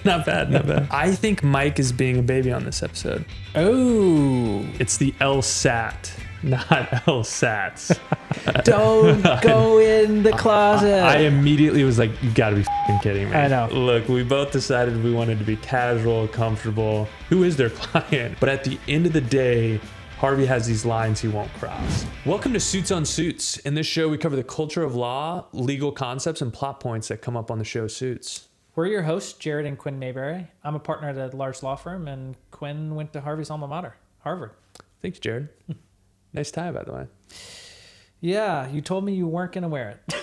Not bad, not bad. I think Mike is being a baby on this episode. Oh. It's the LSAT, not LSATs. Don't go in the closet. I immediately was like, you gotta be f***ing kidding me. I know. Look, we both decided we wanted to be casual, comfortable. Who is their client? But at the end of the day, Harvey has these lines he won't cross. Welcome to Suits on Suits. In this show, we cover the culture of law, legal concepts, and plot points that come up on the show Suits. We're your hosts, Jared and Quinn Mayberry. I'm a partner at a large law firm, and Quinn went to Harvey's alma mater, Harvard. Thanks, Jared. Nice tie, by the way. Yeah, you told me you weren't going to wear it.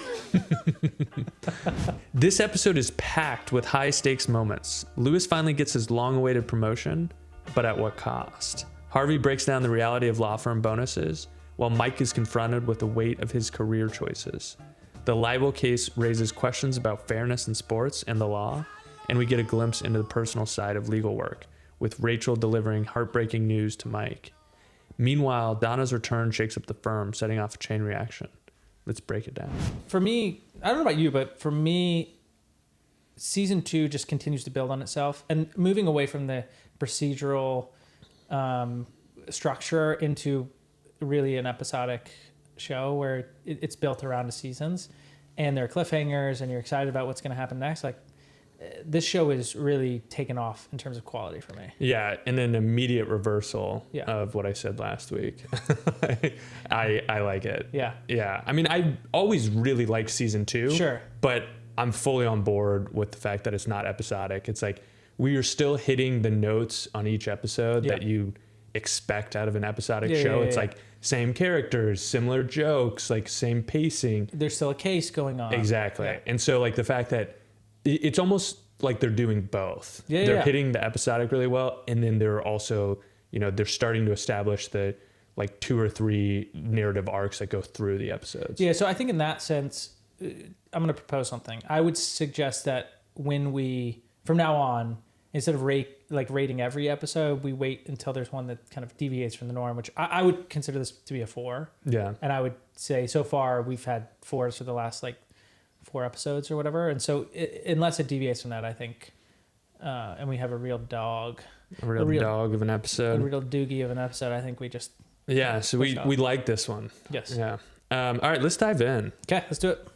This episode is packed with high-stakes moments. Lewis finally gets his long-awaited promotion, but at what cost? Harvey breaks down the reality of law firm bonuses, while Mike is confronted with the weight of his career choices. The libel case raises questions about fairness in sports and the law, and we get a glimpse into the personal side of legal work, with Rachel delivering heartbreaking news to Mike. Meanwhile, Donna's return shakes up the firm, setting off a chain reaction. Let's break it down. For me, I don't know about you, but for me, season 2 just continues to build on itself, and moving away from the procedural structure into really an episodic show where it's built around the seasons and there are cliffhangers and you're excited about what's going to happen next. Like, this show is really taken off in terms of quality for me. Yeah, and an immediate reversal of what I said last week. I like it. Yeah. Yeah. I mean, I always really liked season 2. Sure. But I'm fully on board with the fact that it's not episodic. It's like we are still hitting the notes on each episode that you expect out of an episodic show. It's like same characters, similar jokes, like same pacing. There's still a case going on. Exactly. Yeah. And so like the fact that it's almost like they're doing both. They're hitting the episodic really well, and then they're also, they're starting to establish the like 2 or 3 narrative arcs that go through the episodes. Yeah, so I think in that sense, I'm going to propose something. I would suggest that when we, from now on, instead of rating every episode, we wait until there's one that kind of deviates from the norm, which I would consider this to be a 4. Yeah. And I would say so far we've had 4s for the last 4 episodes or whatever. And so unless it deviates from that, I think, and we have a real dog. A real dog of an episode. A real doogie of an episode. I think we just... Yeah, so we like this one. Yes. Yeah. All right, let's dive in. Okay, let's do it.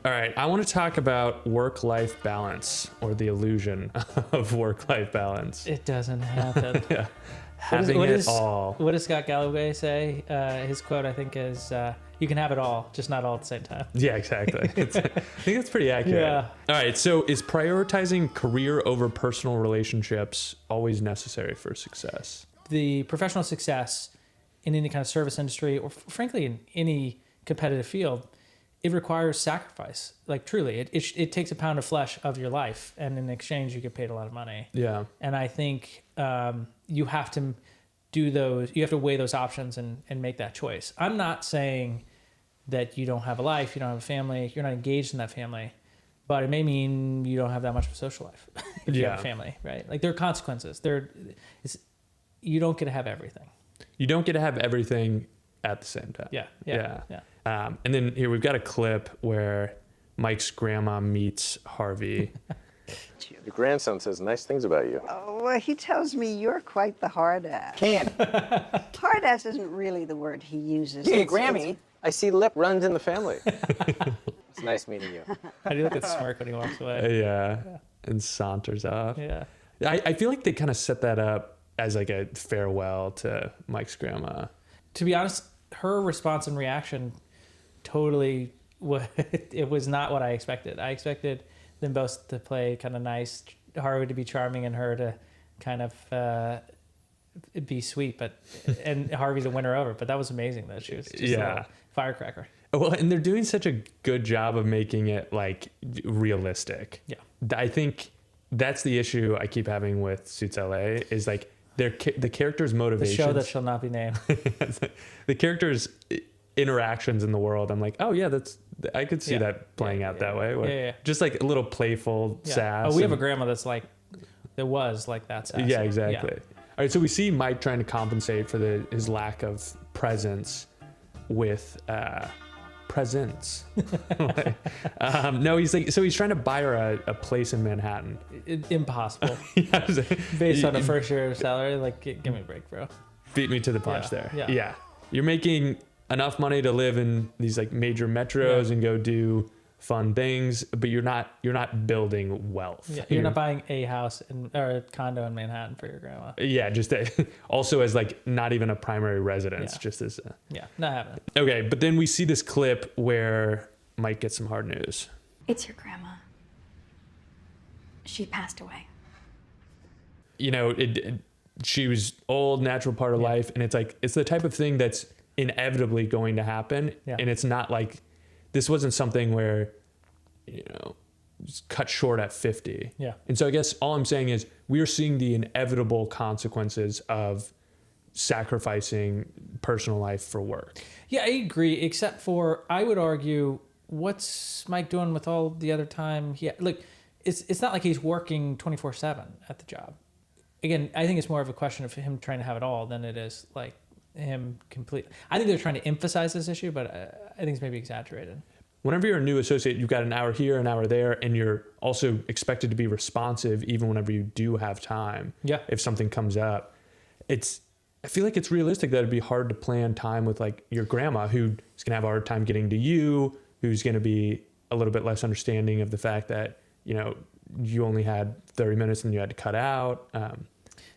All right, I want to talk about work-life balance, or the illusion of work-life balance. It doesn't happen. Yeah. Having it all. What does Scott Galloway say? His quote, I think, is, you can have it all, just not all at the same time. Yeah, exactly. I think that's pretty accurate. Yeah. All right, so is prioritizing career over personal relationships always necessary for success? The professional success in any kind of service industry, or frankly in any competitive field, it requires sacrifice. Like, truly, it takes a pound of flesh of your life, and in exchange you get paid a lot of money. Yeah. And I think you have to do those. You have to weigh those options and make that choice. I'm not saying that you don't have a life, you don't have a family, you're not engaged in that family, but it may mean you don't have that much of a social life if you have a family, right? Like, there are consequences. You don't get to have everything. You don't get to have everything at the same time. Yeah. And then here we've got a clip where Mike's grandma meets Harvey. Your grandson says nice things about you. Oh, well, he tells me you're quite the hard ass. Can. Hard ass isn't really the word he uses. Hey, It's- Grammy, I see lip runs in the family. It's nice meeting you. How do you look at smirk when he walks away? Yeah. And saunters off. Yeah. I feel like they kind of set that up as like a farewell to Mike's grandma. To be honest, her response and reaction totally it was not what I expected. I expected them both to play kind of nice, Harvey to be charming and her to kind of be sweet, and Harvey to win her over. But that was amazing that she was just a little firecracker. Well, and they're doing such a good job of making it like realistic. Yeah. I think that's the issue I keep having with Suits LA is like the character's motivations. The show that shall not be named. The character's interactions in the world. I'm like, oh yeah, I could see that playing out that way. Where Just like a little playful sass. Oh, we have a grandma that's like, that was like that sass. Yeah, exactly. Yeah. All right, so we see Mike trying to compensate for his lack of presence with presents. No, he's trying to buy her a place in Manhattan. Impossible. Yeah, Based on a first year salary, like, give me a break, bro. beat me to the punch there. Yeah. You're making enough money to live in these like major metros and go do fun things, but you're not building wealth. Yeah, you're not buying a house or a condo in Manhattan for your grandma. Yeah, just also as like not even a primary residence, Yeah. just as Not happening. okay. But then we see this clip where Mike gets some hard news. It's your grandma. She passed away. You know, she was old, natural part of life, and it's the type of thing that's inevitably going to happen, and it's not like this wasn't something where, you know, just cut short at 50. Yeah. And so I guess all I'm saying is we're seeing the inevitable consequences of sacrificing personal life for work. Yeah, I agree. Except for, I would argue, what's Mike doing with all the other time? Look, it's not like he's working 24/7 at the job. Again, I think it's more of a question of him trying to have it all than it is like him complete. I think they're trying to emphasize this issue, but I think it's maybe exaggerated. Whenever you're a new associate, you've got an hour here, an hour there, and you're also expected to be responsive even whenever you do have time. Yeah. If something comes up, I feel like it's realistic that it'd be hard to plan time with like your grandma, who's gonna have a hard time getting to you, who's gonna be a little bit less understanding of the fact that, you know, you only had 30 minutes and you had to cut out.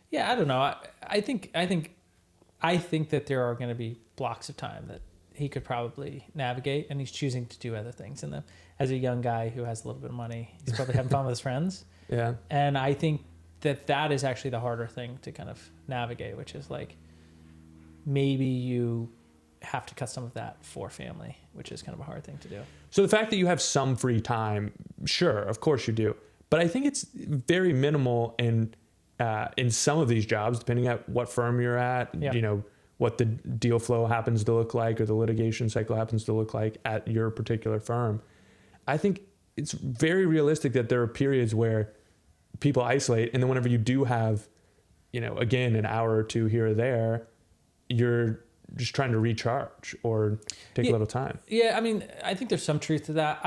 Yeah, I don't know. I think that there are going to be blocks of time that he could probably navigate, and he's choosing to do other things. And as a young guy who has a little bit of money, he's probably having fun with his friends. Yeah. And I think that is actually the harder thing to kind of navigate, which is like maybe you have to cut some of that for family, which is kind of a hard thing to do. So the fact that you have some free time, sure, of course you do. But I think it's very minimal in some of these jobs, depending on what firm you're at, you know, what the deal flow happens to look like or the litigation cycle happens to look like at your particular firm. I think it's very realistic that there are periods where people isolate, and then whenever you do have, you know, again, an hour or two here or there, you're just trying to recharge or take a little time. Yeah, I mean, I think there's some truth to that.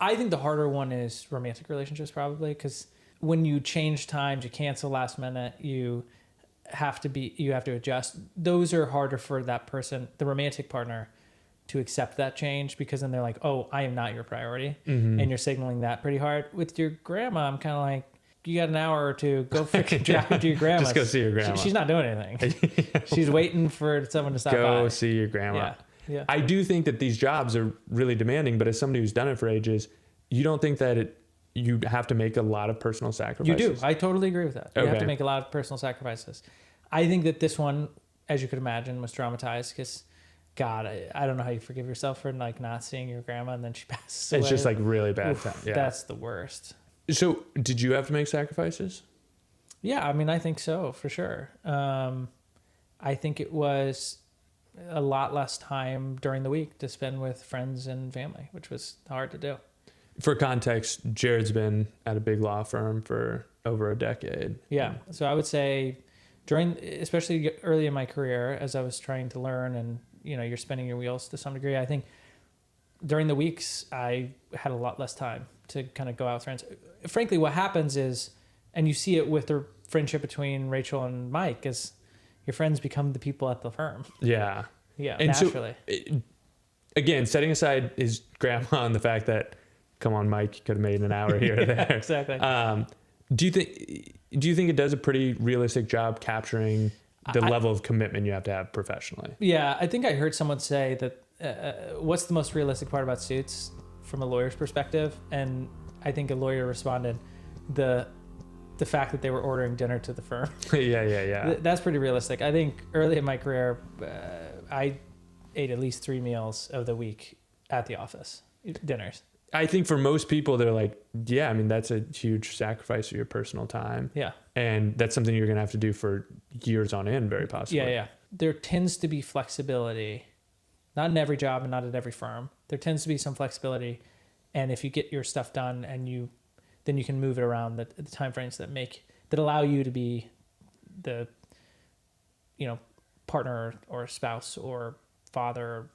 I think the harder one is romantic relationships, probably, because when you change times, you cancel last minute, you have to adjust. Those are harder for that person, the romantic partner, to accept that change, because then they're like, oh, I am not your priority. And you're signaling that pretty hard. With your grandma, I'm kind of like, you got an hour or two, go freaking drive to your grandma. Just go see your grandma. She's not doing anything. She's waiting for someone to stop by. Go see your grandma. Yeah. I do think that these jobs are really demanding, but as somebody who's done it for ages, you don't think that you have to make a lot of personal sacrifices? You do. I totally agree with that. You have Okay. to make a lot of personal sacrifices. I think that this one, as you could imagine, was traumatized because, God, I don't know how you forgive yourself for like not seeing your grandma and then she passes away. It's just like really bad time. Yeah. That's the worst. So did you have to make sacrifices? Yeah, I mean, I think so, for sure. I think it was a lot less time during the week to spend with friends and family, which was hard to do. For context, Jared's been at a big law firm for over a decade. Yeah. So I would say especially early in my career, as I was trying to learn and, you know, you're spinning your wheels to some degree, I think during the weeks I had a lot less time to kind of go out with friends. Frankly, what happens is, and you see it with the friendship between Rachel and Mike, is your friends become the people at the firm. Yeah. Yeah, and naturally. So, again, setting aside his grandma and the fact that, come on, Mike, you could have made an hour here or there. Exactly. Do you think it does a pretty realistic job capturing the level of commitment you have to have professionally? Yeah, I think I heard someone say that what's the most realistic part about Suits from a lawyer's perspective? And I think a lawyer responded, the fact that they were ordering dinner to the firm. Yeah. That's pretty realistic. I think early in my career, I ate at least 3 meals of the week at the office, dinners. I think for most people, they're like, yeah, I mean, that's a huge sacrifice of your personal time. Yeah. And that's something you're going to have to do for years on end, very possibly. Yeah. There tends to be flexibility, not in every job and not at every firm. There tends to be some flexibility. And if you get your stuff done and then you can move it around the time frames that allow you to be the, you know, partner or spouse or father,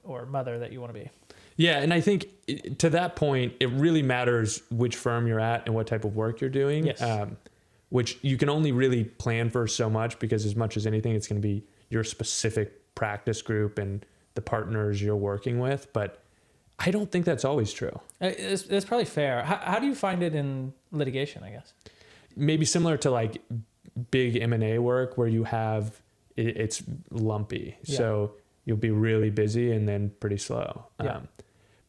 or mother that you want to be. Yeah, and I think to that point, it really matters which firm you're at and what type of work you're doing. Yes. Which you can only really plan for so much, because as much as anything, it's going to be your specific practice group and the partners you're working with. But I don't think that's always true. That's probably fair. How do you find it in litigation, I guess? Maybe similar to like big M&A work where you have, it's lumpy. Yeah. So you'll be really busy and then pretty slow. Yeah.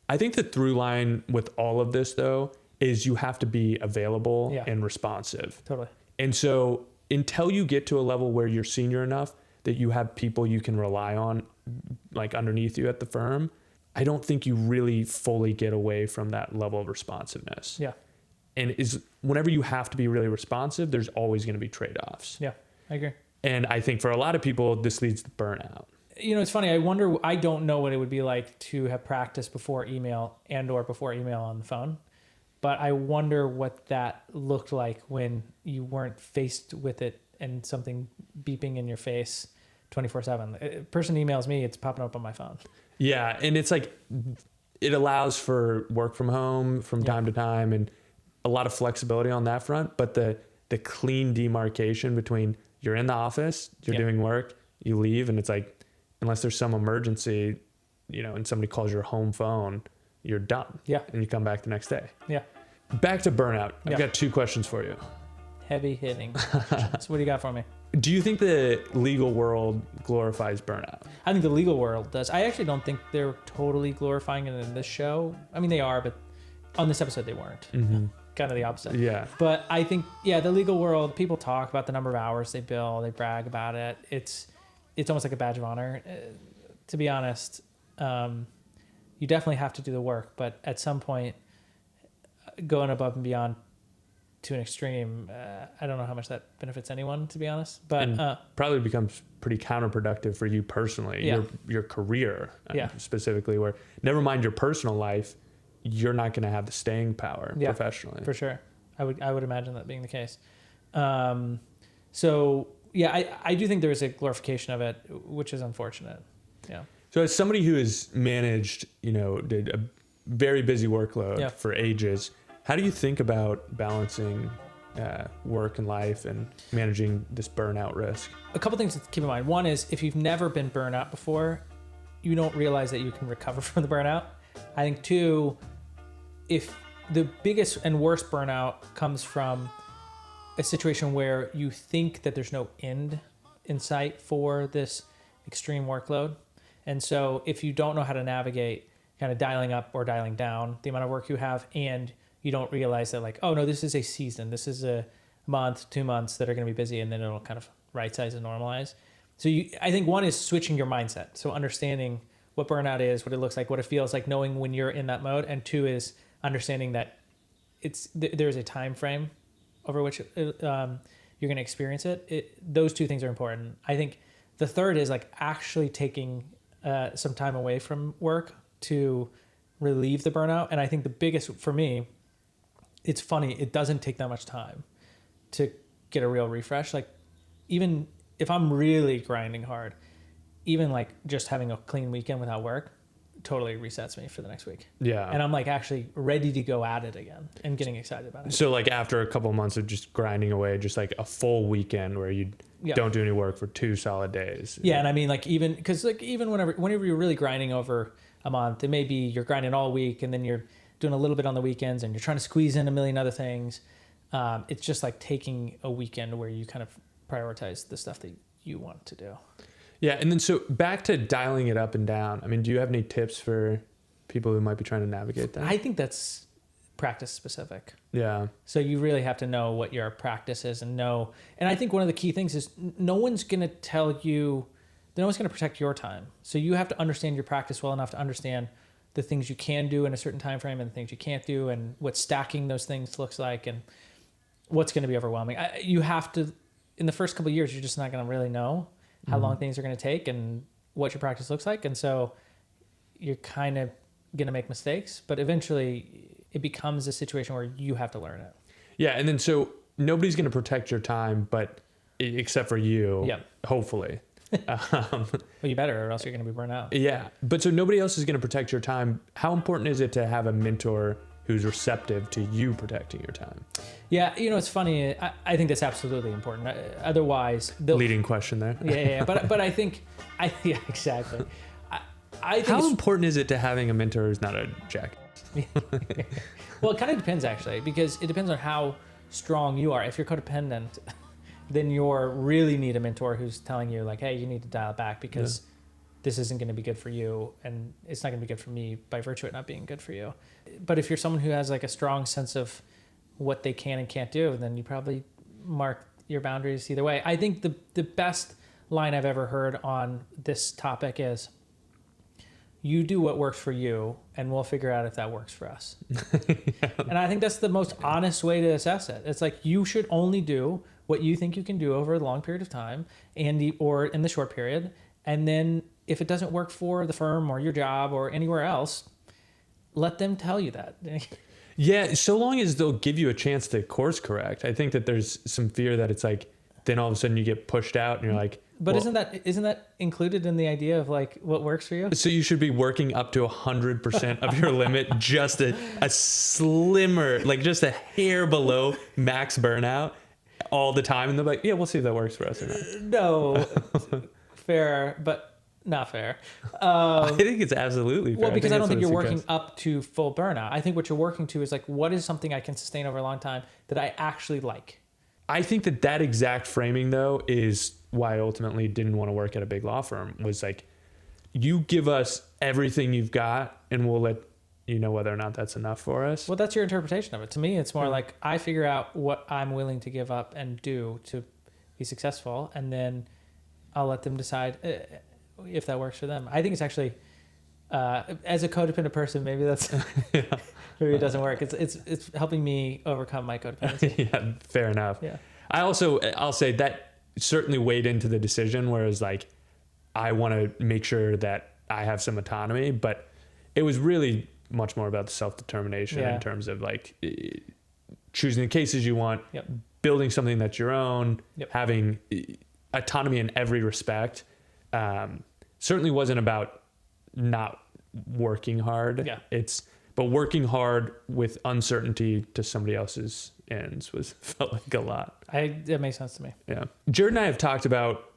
I think the through line with all of this, though, is you have to be available and responsive. Totally. And so until you get to a level where you're senior enough that you have people you can rely on, like underneath you at the firm, I don't think you really fully get away from that level of responsiveness. Yeah. And whenever you have to be really responsive, there's always going to be trade-offs. Yeah, I agree. And I think for a lot of people, this leads to burnout. It's funny. I don't know what it would be like to have practiced before email or before email on the phone, but I wonder what that looked like when you weren't faced with it and something beeping in your face 24/7. A person emails me, it's popping up on my phone. Yeah. And it's like, it allows for work from home from time to time and a lot of flexibility on that front. But the clean demarcation between you're in the office, you're doing work, you leave, and it's like, unless there's some emergency, and somebody calls your home phone, you're done. Yeah. And you come back the next day. Yeah. Back to burnout. I've got 2 questions for you. Heavy hitting. So what do you got for me? Do you think the legal world glorifies burnout? I think the legal world does. I actually don't think they're totally glorifying it in this show. I mean, they are, but on this episode, they weren't. Mm-hmm. Kind of the opposite. Yeah. But I think, the legal world, people talk about the number of hours they bill, they brag about it. It's almost like a badge of honor. To be honest, you definitely have to do the work, but at some point, going above and beyond to an extreme, I don't know how much that benefits anyone, to be honest. But probably becomes pretty counterproductive for you personally, your career specifically, where never mind your personal life, you're not going to have the staying power professionally. For sure. I would imagine that being the case. I do think there is a glorification of it, which is unfortunate. Yeah. So as somebody who has managed, did a very busy workload for ages, how do you think about balancing work and life and managing this burnout risk? A couple things to keep in mind. One is, if you've never been burned out before, you don't realize that you can recover from the burnout. I think 2, if the biggest and worst burnout comes from a situation where you think that there's no end in sight for this extreme workload. And so if you don't know how to navigate kind of dialing up or dialing down the amount of work you have, and you don't realize that, like, oh no, this is a season, this is a month, 2 months that are going to be busy, and then it'll kind of right size and normalize. So I think 1 is switching your mindset. So understanding what burnout is, what it looks like, what it feels like, knowing when you're in that mode. And 2 is understanding that there's a time frame over which you're going to experience it. Those 2 things are important. I think the third is like actually taking some time away from work to relieve the burnout. And I think the biggest for me, it's funny, it doesn't take that much time to get a real refresh. Like, even if I'm really grinding hard, even like just having a clean weekend without work totally resets me for the next week. Yeah. And I'm like actually ready to go at it again and getting excited about it. So like after a couple of months of just grinding away, just like a full weekend where you don't do any work for 2 solid days. Yeah. And I mean, like, even whenever you're really grinding over a month, it may be you're grinding all week and then you're doing a little bit on the weekends and you're trying to squeeze in a million other things. It's just like taking a weekend where you kind of prioritize the stuff that you want to do. Yeah. And then so back to dialing it up and down. I mean, do you have any tips for people who might be trying to navigate that? I think that's practice specific. Yeah. So you really have to know what your practice is and I think one of the key things is no one's going to protect your time. So you have to understand your practice well enough to understand the things you can do in a certain time frame and the things you can't do, and what stacking those things looks like, and what's going to be overwhelming. You have to, in the first couple of years, you're just not going to really know how long things are going to take and what your practice looks like. And so you're kind of going to make mistakes, but eventually it becomes a situation where you have to learn it. Yeah. And then so nobody's going to protect your time, but except for you, hopefully. Well, you better, or else you're going to be burnt out. Yeah. But so nobody else is going to protect your time. How important is it to have a mentor who's receptive to you protecting your time? Yeah, it's funny. I think that's absolutely important. Otherwise, Leading question there. Yeah. But I think, yeah, exactly. I think How important is it to having a mentor who's not a jackass? Well, it kind of depends, actually, because it depends on how strong you are. If you're codependent, then you really need a mentor who's telling you, like, hey, you need to dial it back because this isn't going to be good for you, and it's not going to be good for me by virtue of it not being good for you. But if you're someone who has like a strong sense of what they can and can't do, then you probably mark your boundaries either way. I think the best line I've ever heard on this topic is, you do what works for you, and we'll figure out if that works for us. And I think that's the most honest way to assess it. It's like, you should only do what you think you can do over a long period of time, or in the short period. And then if it doesn't work for the firm or your job or anywhere else, let them tell you that. Yeah, so long as they'll give you a chance to course correct. I think that there's some fear that it's like, then all of a sudden you get pushed out and you're like, but well, isn't that included in the idea of like what works for you? so you should be working up to 100% of your limit, just a slimmer, like just a hair below max burnout all the time. And they're like, yeah, we'll see if that works for us or not. No, fair, but not fair. I think it's absolutely fair. Well, because I don't think that's you're what it working suggests. up to full burnout. I think what you're working to is like, what is something I can sustain over a long time that I actually like? I think that exact framing, though, is why I ultimately didn't want to work at a big law firm. Was like, you give us everything you've got and we'll let you know whether or not that's enough for us. Well, that's your interpretation of it. To me, it's more like, I figure out what I'm willing to give up and do to be successful, and then I'll let them decide if that works for them. I think it's actually, as a codependent person, maybe that's maybe it doesn't work. It's helping me overcome my codependency. Yeah, fair enough. Yeah. I'll say that certainly weighed into the decision, whereas like, I want to make sure that I have some autonomy, but it was really much more about the self-determination in terms of like choosing the cases you want, building something that's your own, having autonomy in every respect. Certainly wasn't about not working hard. But working hard with uncertainty to somebody else's ends felt like a lot. That makes sense to me. Yeah. Jared and I have talked about,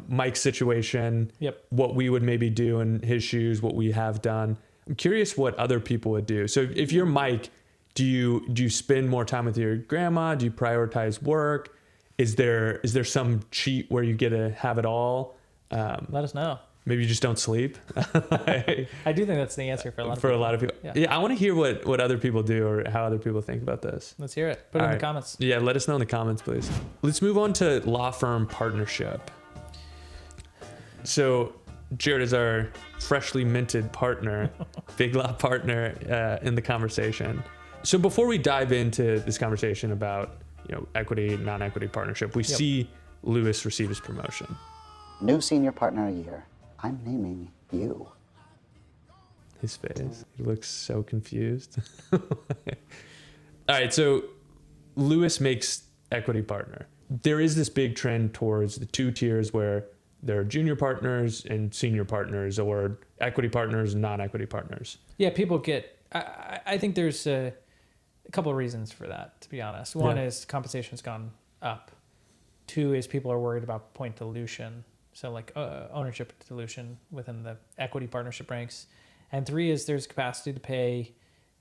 Mike's situation, what we would maybe do in his shoes, what we have done. I'm curious what other people would do. So if you're Mike, do you spend more time with your grandma? Do you prioritize work? Is there some cheat where you get to have it all? Let us know. Maybe you just don't sleep. I do think that's the answer for a lot of people. A lot of people. Yeah, I want to hear what other people do or how other people think about this. Let's hear it. Put it in the comments. Yeah, let us know in the comments, please. Let's move on to law firm partnership. So Jared is our freshly minted partner, big law partner in the conversation. So before we dive into this conversation about equity, non-equity partnership, we see Lewis receive his promotion. New senior partner a year. I'm naming you. His face. He looks so confused. All right, so Lewis makes equity partner. There is this big trend towards the two tiers where there are junior partners and senior partners, or equity partners and non-equity partners. Yeah, people get... I think there's a couple of reasons for that, to be honest. One is compensation's gone up. Two is people are worried about point dilution. So like ownership dilution within the equity partnership ranks. And three is there's capacity to pay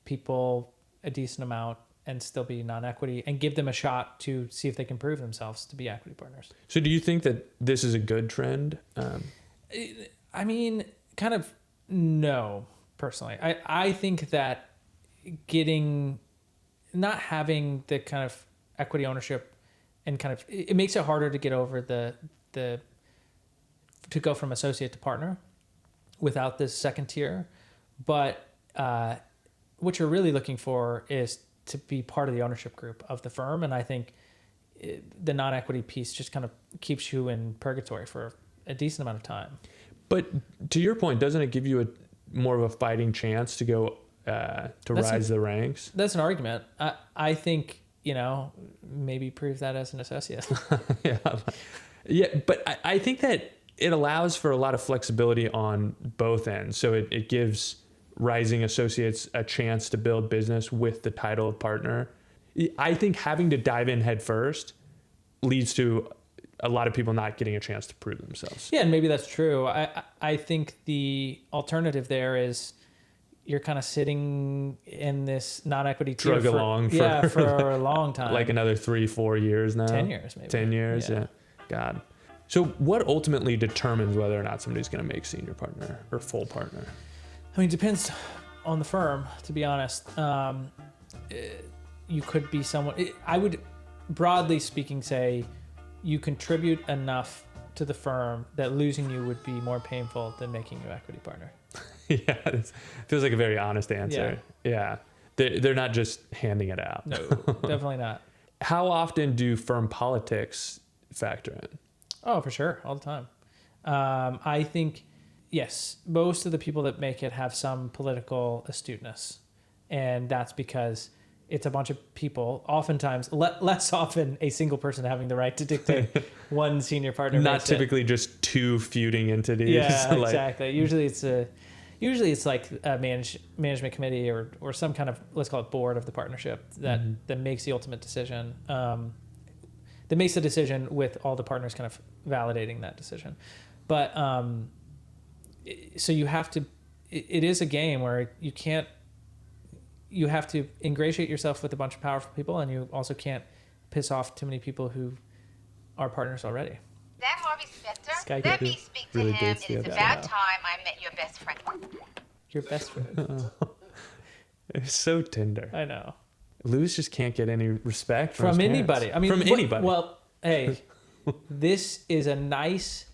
people a decent amount and still be non-equity and give them a shot to see if they can prove themselves to be equity partners. So do you think that this is a good trend? I mean, kind of no, personally. I think that not having the kind of equity ownership and kind of, it makes it harder to get over to go from associate to partner without this second tier. But what you're really looking for is to be part of the ownership group of the firm. And I think the non-equity piece just kind of keeps you in purgatory for a decent amount of time. But to your point, doesn't it give you more of a fighting chance to go rise the ranks? That's an argument. I think, maybe prove that as an associate. Yeah, but I think that it allows for a lot of flexibility on both ends. So it gives rising associates a chance to build business with the title of partner. I think having to dive in head first leads to a lot of people not getting a chance to prove themselves. Yeah, and maybe that's true. I think the alternative there is you're kind of sitting in this non-equity tier Drug along for, for a long time. Like another 3-4 years now. 10 years maybe. 10 years, yeah. God. So what ultimately determines whether or not somebody's going to make senior partner or full partner? I mean, it depends on the firm, to be honest. You could be someone, I would broadly speaking say you contribute enough to the firm that losing you would be more painful than making you equity partner. Yeah, it feels like a very honest answer. Yeah. They're not just handing it out. No, definitely not. How often do firm politics factor in? Oh, for sure. All the time. I think, yes, most of the people that make it have some political astuteness. And that's because it's a bunch of people, oftentimes, less often a single person having the right to dictate one senior partner. Not typically just two feuding entities. Yeah, exactly. Usually it's like a management committee or some kind of, let's call it board of the partnership that makes the ultimate decision. That makes the decision with all the partners kind of validating that decision. But so you have to, it is a game where you have to ingratiate yourself with a bunch of powerful people, and you also can't piss off too many people who are partners already. That Harvey Specter? Sky Let Kid me speak to really him. dates It is the other about time I met your best friend. Your best friend. It's so tender. I know. Lewis just can't get any respect From his anybody. parents. I mean, from anybody. Well, hey, this is a nice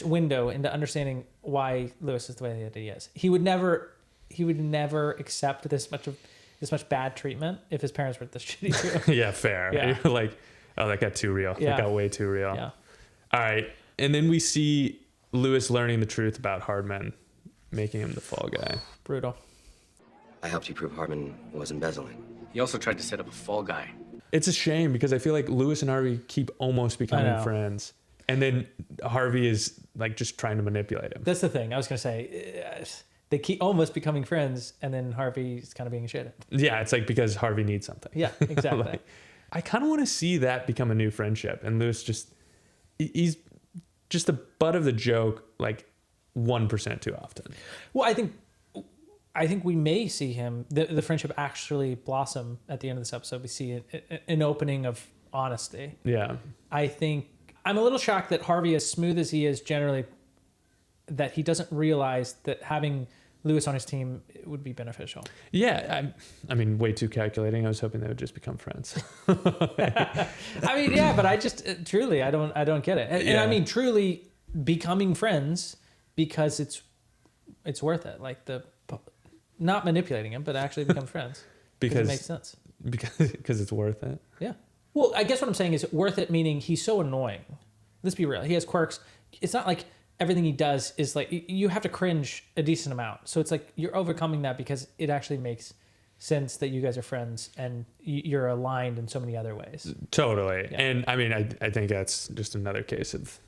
window into understanding why Lewis is the way that he is. He would never accept this much bad treatment if his parents were this shitty too. Yeah, fair. Yeah. You're like, oh, that got too real. Yeah. That got way too real. Yeah. All right. And then we see Lewis learning the truth about Hardman, making him the fall guy. Brutal. I helped you prove Hardman was embezzling. He also tried to set up a fall guy. It's a shame because I feel like Lewis and Harvey keep almost becoming friends. And then Harvey is like just trying to manipulate him. That's the thing. I was going to say, they keep almost becoming friends, and then Harvey's kind of being a shithead. Yeah, it's like because Harvey needs something. Yeah, exactly. Like, I kind of want to see that become a new friendship. And Lewis he's just the butt of the joke like 1% too often. Well, I think we may see him, the friendship actually blossom at the end of this episode. We see an opening of honesty. Yeah. I think I'm a little shocked that Harvey, as smooth as he is generally, that he doesn't realize that having Lewis on his team would be beneficial. Yeah. I mean, way too calculating. I was hoping they would just become friends. I mean, yeah, but I just truly, I don't get it. And I mean, truly becoming friends because it's worth it. Like not manipulating him, but actually become friends because it makes sense. Because it's worth it. Yeah. Well, I guess what I'm saying is worth it, meaning he's so annoying. Let's be real. He has quirks. It's not like everything he does is like, you have to cringe a decent amount. So it's like you're overcoming that because it actually makes sense that you guys are friends and you're aligned in so many other ways. Totally. Yeah. And I mean, I think that's just another case of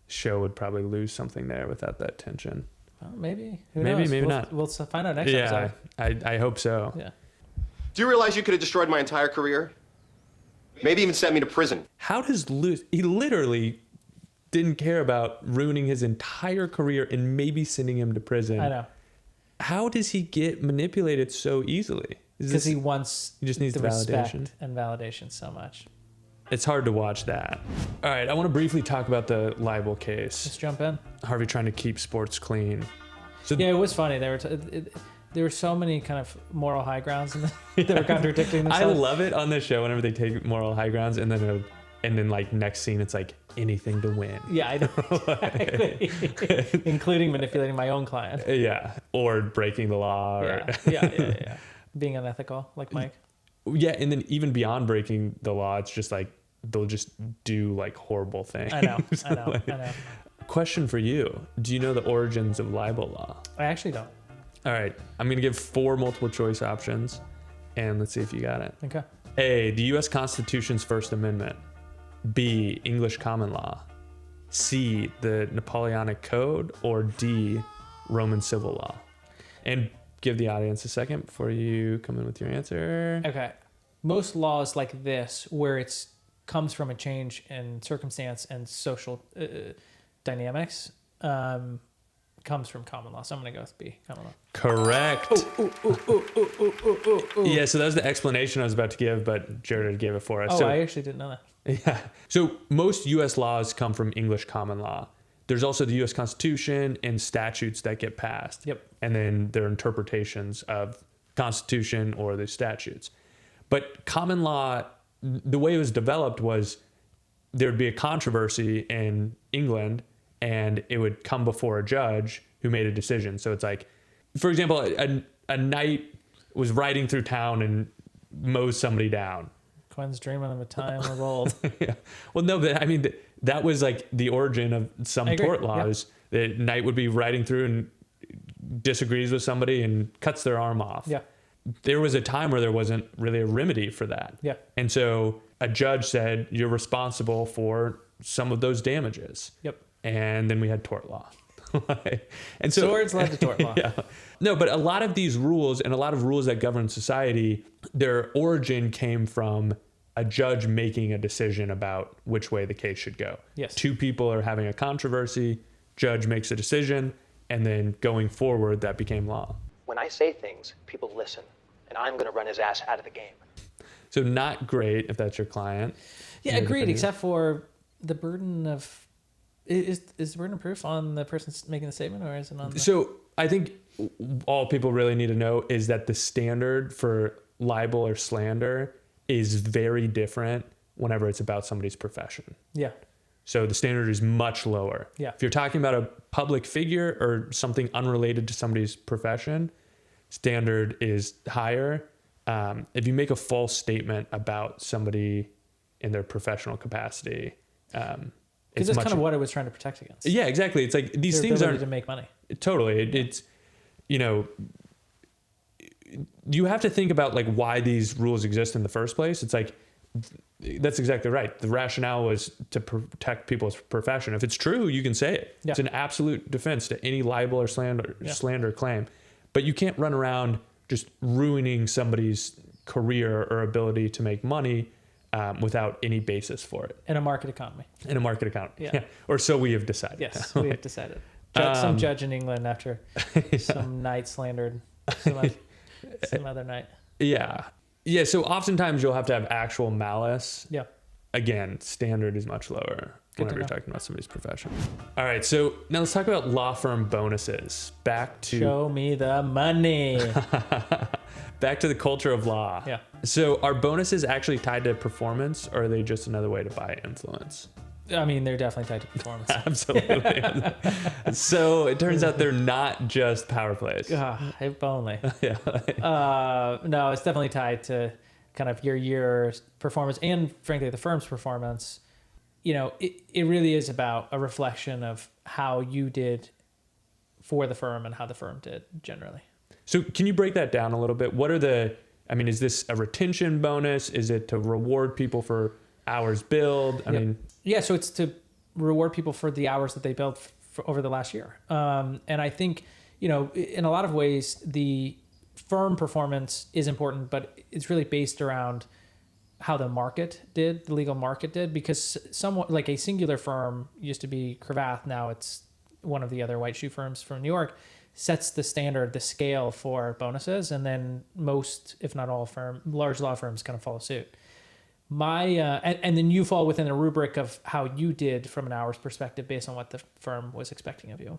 show would probably lose something there without that tension. Well, maybe. Who knows? Maybe not. We'll find out next episode. I hope so. Yeah. Do you realize you could have destroyed my entire career? Maybe even sent me to prison. How does Lewis... He literally didn't care about ruining his entire career and maybe sending him to prison. I know. How does he get manipulated so easily? Because he just needs the the respect validation. and validation so much. It's hard to watch that. All right, I want to briefly talk about the libel case. Let's jump in. Harvey trying to keep sports clean. So Yeah, it was funny. There were so many kind of moral high grounds that were contradicting I themselves. love it on the show whenever they take moral high grounds and then like next scene it's like anything to win. Yeah, I know. Exactly. Including manipulating my own client. Yeah, or breaking the law. Or Yeah. Being unethical, like Mike. Yeah, and then even beyond breaking the law, it's just like they'll just do like horrible things. I know. Question for you: do you know the origins of libel law? I actually don't. All right, I'm gonna give 4 multiple choice options, and let's see if you got it. Okay. A, the U.S. Constitution's First Amendment. B, English common law. C, the Napoleonic Code, or D, Roman civil law? And give the audience a second before you come in with your answer. Okay. Most laws like this, where it's comes from a change in circumstance and social dynamics, comes from common law. So I'm going to go with B, common law. Correct. Yeah, so that was the explanation I was about to give, but Jared gave it for us. Oh, So, I actually didn't know that. yeah. So most U.S. laws come from English common law. There's also the U.S. Constitution and statutes that get passed. Yep. And then their interpretations of Constitution or the statutes. But common law, the way it was developed was there'd be a controversy in England and it would come before a judge who made a decision. So it's like, for example, a knight was riding through town and mows somebody down. Quinn's dreaming of a time of old. Yeah. Well, no, but I mean, that was like the origin of some tort laws. Yeah. The knight would be riding through and disagrees with somebody and cuts their arm off. Yeah. There was a time where there wasn't really a remedy for that. Yeah. And so a judge said, you're responsible for some of those damages. Yep. And then we had tort law. And so Swords led to tort law. Yeah. No, but a lot of these rules and a lot of rules that govern society, their origin came from a judge making a decision about which way the case should go. Yes. Two people are having a controversy, judge makes a decision, and then going forward, that became law. When I say things, people listen, and I'm going to run his ass out of the game. So not great if that's your client. Yeah, agreed, except for the burden of... Is the burden of proof on the person making the statement, or is it on the... So I think all people really need to know is that the standard for libel or slander is very different whenever it's about somebody's profession. Yeah. So the standard is much lower. Yeah. If you're talking about a public figure or something unrelated to somebody's profession, standard is higher. If you make a false statement about somebody in their professional capacity, because that's kind of what it was trying to protect against. Yeah, exactly. It's like these Their things ability aren't to make money. Totally. It's, you know, you have to think about like why these rules exist in the first place. It's like, that's exactly right. The rationale was to protect people's profession. If it's true, you can say it. Yeah. It's an absolute defense to any libel or slander claim. But you can't run around just ruining somebody's career or ability to make money without any basis for it. In a market economy. In a market economy. Yeah. Or so we have decided. Yes, we have decided. Some judge in England after some knight slandered some other knight. Yeah. Yeah, so oftentimes you'll have to have actual malice. Yeah. Again, standard is much lower whenever you're talking about somebody's profession. All right, so now let's talk about law firm bonuses. Back to... Show me the money. Back to the culture of law. Yeah. So are bonuses actually tied to performance, or are they just another way to buy influence? I mean, they're definitely tied to performance. Absolutely. So it turns out they're not just power plays. If only. Yeah. No, it's definitely tied to kind of your year's performance and, frankly, the firm's performance. You know, it really is about a reflection of how you did for the firm and how the firm did generally. So can you break that down a little bit? What are is this a retention bonus? Is it to reward people for hours billed? I mean... Yeah, so it's to reward people for the hours that they built over the last year. And I think, you know, in a lot of ways, the firm performance is important, but it's really based around how the legal market did, because somewhat like a singular firm used to be Cravath, now it's one of the other white shoe firms from New York, sets the standard, the scale for bonuses, and then most, if not all large law firms kind of follow suit. And then you fall within a rubric of how you did from an hours perspective based on what the firm was expecting of you.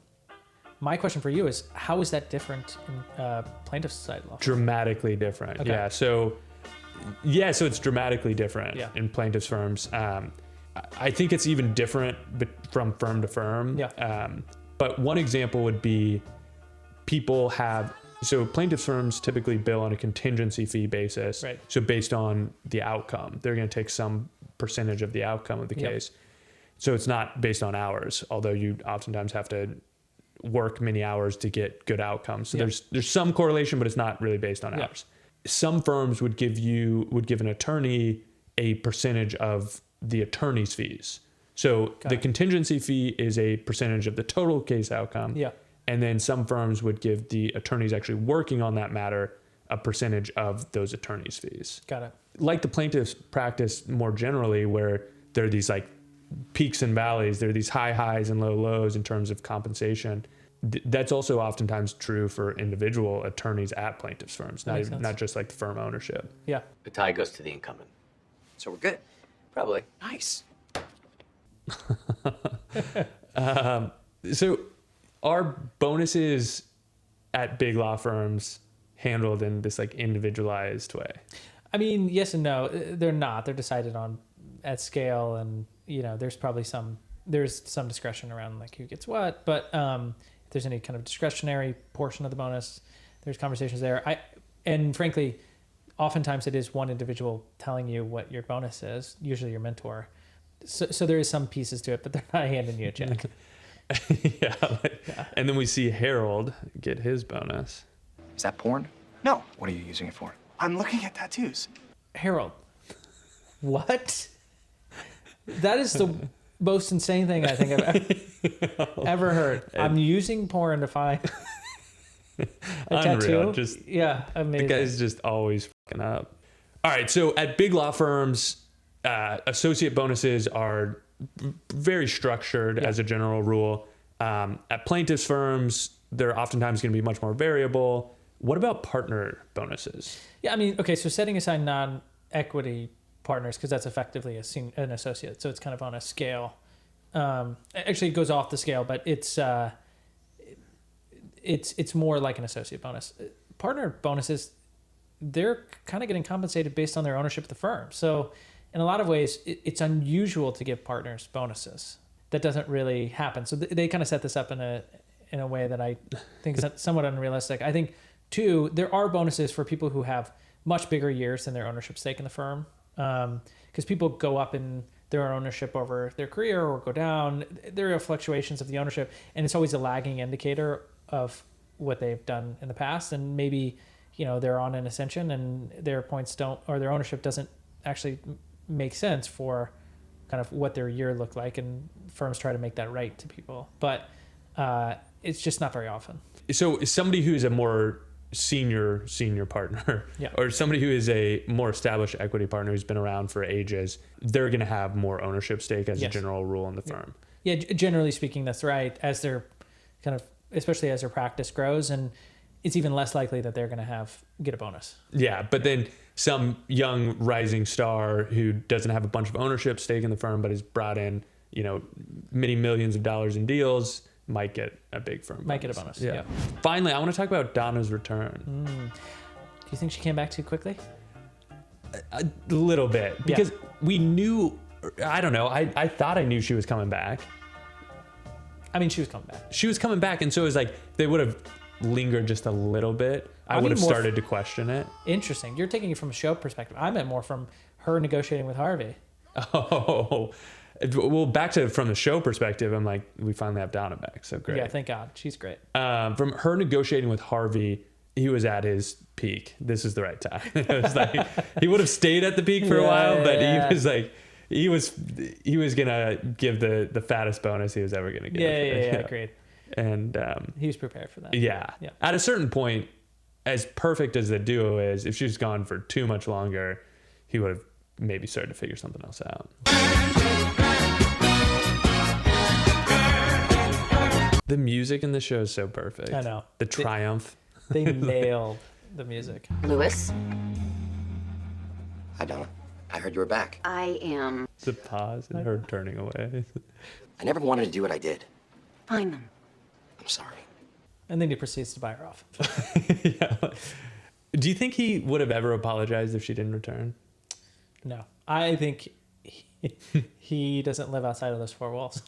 My question for you is, how is that different in plaintiff's side law? Dramatically different. Okay. Yeah. So it's dramatically different in plaintiff's firms. I think it's even different from firm to firm. Yeah. But one example would be so plaintiff firms typically bill on a contingency fee basis. Right. So based on the outcome, they're going to take some percentage of the outcome of the case. So it's not based on hours, although you oftentimes have to work many hours to get good outcomes. So there's some correlation, but it's not really based on hours. Some firms would give an attorney a percentage of the attorney's fees. So the contingency fee is a percentage of the total case outcome. Yeah. And then some firms would give the attorneys actually working on that matter a percentage of those attorneys' fees. Got it. Like the plaintiff's practice more generally, where there are these like peaks and valleys, there are these high highs and low lows in terms of compensation. That's also oftentimes true for individual attorneys at plaintiffs' firms, not just like the firm ownership. Yeah. The tie goes to the incumbent. So we're good. Probably. Nice. So are bonuses at big law firms handled in this like individualized way? I mean, yes and no. They're not. They're decided on at scale, and there's probably some discretion around like who gets what. But if there's any kind of discretionary portion of the bonus, there's conversations there. And frankly, oftentimes it is one individual telling you what your bonus is, usually your mentor. So there is some pieces to it, but they're not handing you a check. Yeah. And then we see Harold get his bonus. Is that porn? No. What are you using it for? I'm looking at tattoos. Harold, what? That is the most insane thing I think I've ever heard. I'm using porn to find a Unreal. tattoo. Yeah, amazing. The guy's just always fucking up. All right, so at big law firms, associate bonuses are very structured as a general rule. At plaintiffs' firms, they're oftentimes going to be much more variable. What about partner bonuses? Yeah, I mean, okay, so setting aside non-equity partners, because that's effectively an associate, so it's kind of on a scale. Actually, it goes off the scale, but it's more like an associate bonus. Partner bonuses, they're kind of getting compensated based on their ownership of the firm. So in a lot of ways, it's unusual to give partners bonuses. That doesn't really happen. So they kind of set this up in a way that I think is somewhat unrealistic. I think, too, there are bonuses for people who have much bigger years than their ownership stake in the firm. Because people go up in their ownership over their career or go down. There are fluctuations of the ownership, and it's always a lagging indicator of what they've done in the past. And maybe, they're on an ascension and their points don't, or their ownership doesn't actually make sense for kind of what their year looked like. And firms try to make that right to people. But it's just not very often. So somebody who is a more senior partner, or somebody who is a more established equity partner who's been around for ages, they're going to have more ownership stake as a general rule in the firm. Yeah, generally speaking, that's right. As their kind of, especially as their practice grows, and it's even less likely that they're going to get a bonus. Yeah, but then some young rising star who doesn't have a bunch of ownership stake in the firm, but has brought in, many millions of dollars in deals, might get a big firm bonus. Might get a bonus, yeah. Finally, I want to talk about Donna's return. Do you think she came back too quickly? A little bit. Because we knew, I don't know, I thought I knew she was coming back. I mean, she was coming back. She was coming back, and so it was like, they would have lingered just a little bit. I would have started to question it. Interesting. You're taking it from a show perspective. I meant more from her negotiating with Harvey. Oh, well, from the show perspective, I'm like, we finally have Donna back, so great. Yeah, thank God. She's great. From her negotiating with Harvey, he was at his peak. This is the right time. It was like, he would have stayed at the peak for a while, but he was like, he was gonna give the fattest bonus he was ever gonna give. Yeah, great. And he was prepared for that. Yeah. At a certain point, as perfect as the duo is, if she was gone for too much longer, he would have maybe started to figure something else out. The music in the show is so perfect. I know. The triumph. They nailed the music. Louis? Hi, Donna. I heard you were back. I am. The pause and her turning away. I never wanted to do what I did. Find them. I'm sorry. And then he proceeds to buy her off. Yeah. Do you think he would have ever apologized if she didn't return? No. I think he doesn't live outside of those four walls.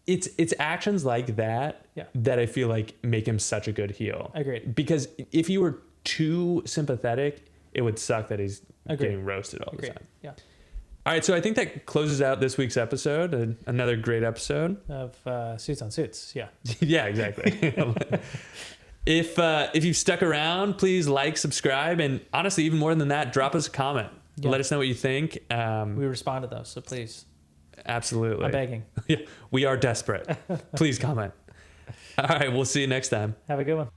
It's actions like that that I feel like make him such a good heel. Agreed. Because if you were too sympathetic, it would suck that he's getting roasted all the time. Yeah. All right, so I think that closes out this week's episode. Another great episode of Suits on Suits. Yeah. Yeah, exactly. If you've stuck around, please like, subscribe, and honestly, even more than that, drop us a comment. Yeah. Let us know what you think. We respond to those, so please. Absolutely. I'm begging. Yeah, we are desperate. Please comment. All right, we'll see you next time. Have a good one.